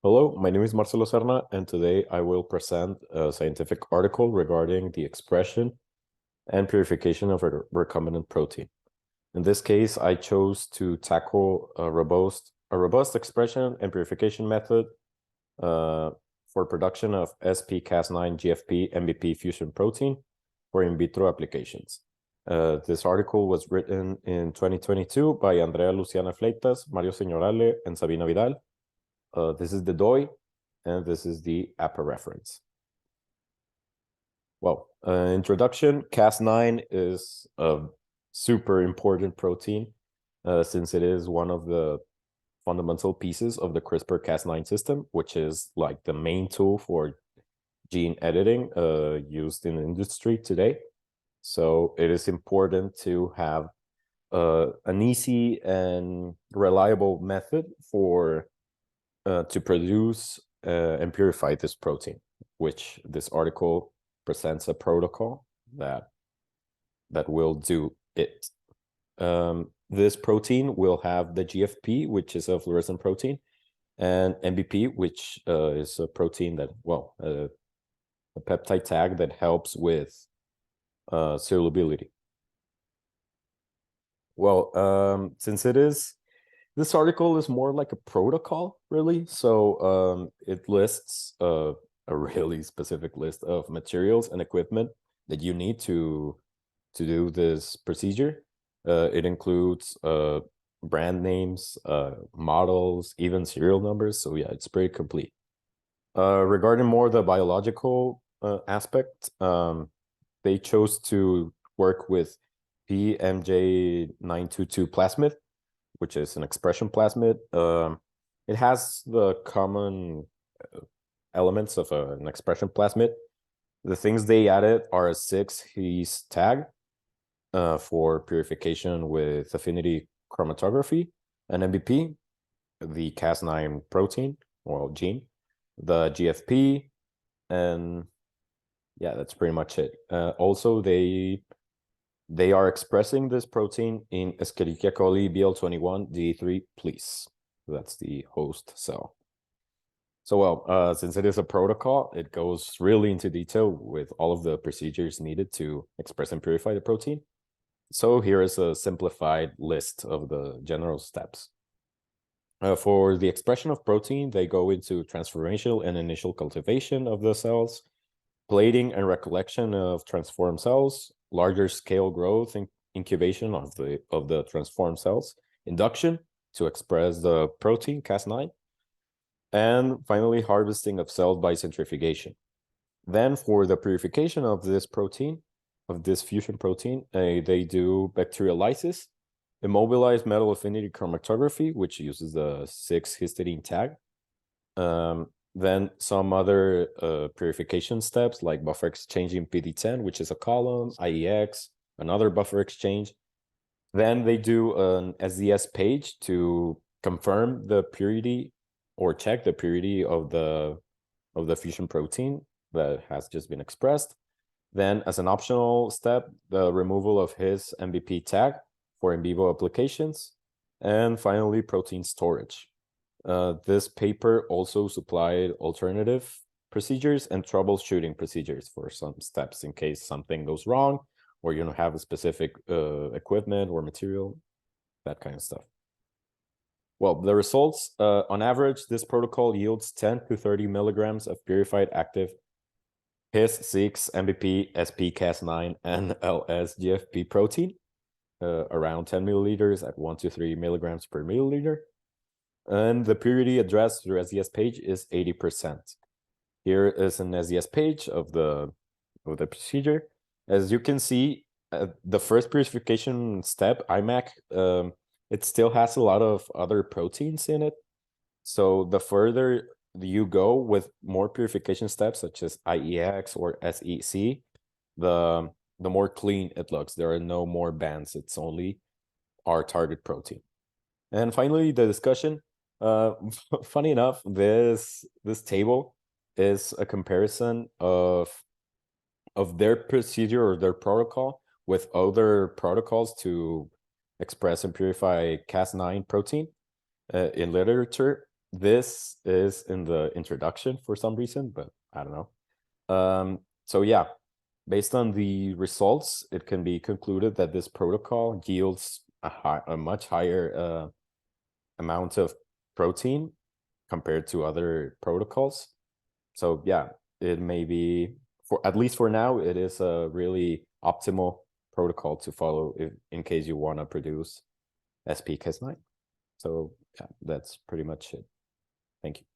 Hello, my name is Marcelo Serna, and today I will present a scientific article regarding the expression and purification of a recombinant protein. In this case, I chose to tackle a robust expression and purification method for production of SP-Cas9 GFP MVP fusion protein for in vitro applications. This article was written in 2022 by Andrea Luciana Fleitas, Mario Signorale, and Sabina Vidal. This is the DOI, and this is the APA reference. Well, introduction, Cas9 is a super important protein since it is one of the fundamental pieces of the CRISPR-Cas9 system, which is like the main tool for gene editing used in the industry today. So it is important to have an easy and reliable method for to produce and purify this protein, which this article presents a protocol that will do it. This protein will have the GFP, which is a fluorescent protein, and MVP, which is a protein that, well, a peptide tag that helps with solubility. Well, since this article is more like a protocol, really. So it lists a really specific list of materials and equipment that you need to do this procedure. It includes brand names, models, even serial numbers. So yeah, it's pretty complete. Regarding more the biological aspect, they chose to work with PMJ922 plasmid, which is an expression plasmid. It has the common elements of an expression plasmid. The things they added are a 6-his tag for purification with affinity chromatography, an MVP, the Cas9 protein, or gene, the GFP, and yeah, that's pretty much it. Also, they are expressing this protein in Escherichia coli BL21 D3 please. That's the host cell. So, well, since it is a protocol, it goes really into detail with all of the procedures needed to express and purify the protein. So here is a simplified list of the general steps. For the expression of protein, they go into transformational and initial cultivation of the cells, plating and recollection of transformed cells, larger scale growth and incubation of the transformed cells, induction to express the protein Cas9, and finally harvesting of cells by centrifugation. Then for the purification of this protein, of this fusion protein, they do bacteriolysis, immobilized metal affinity chromatography, which uses the 6-histidine tag. Then some other purification steps like buffer exchange in PD10, which is a column, IEX, another buffer exchange. Then they do an SDS page to confirm the purity or check the purity of the fusion protein that has just been expressed. Then as an optional step, the removal of his MVP tag for in vivo applications. And finally, protein storage. This paper also supplied alternative procedures and troubleshooting procedures for some steps in case something goes wrong or you don't have a specific equipment or material, that kind of stuff. Well, the results, on average, this protocol yields 10 to 30 milligrams of purified active His6 MVP SP-Cas9 and LS-GFP protein, around 10 milliliters at 1 to 3 milligrams per milliliter. And the purity addressed through SDS page is 80%. Here is an SDS page of the procedure. As you can see, the first purification step, IMAC, it still has a lot of other proteins in it. So the further you go with more purification steps, such as IEX or SEC, the more clean it looks. There are no more bands. It's only our target protein. And finally, the discussion. Funny enough, this table is a comparison of their procedure or their protocol with other protocols to express and purify Cas9 protein in literature. this is in the introduction for some reason, but I don't know. So yeah, based on the results, it can be concluded that this protocol yields a much higher amount of protein compared to other protocols. So yeah, it may be, for at least for now, it is a really optimal protocol to follow in case you want to produce SP Cas9. So yeah, that's pretty much it. Thank you.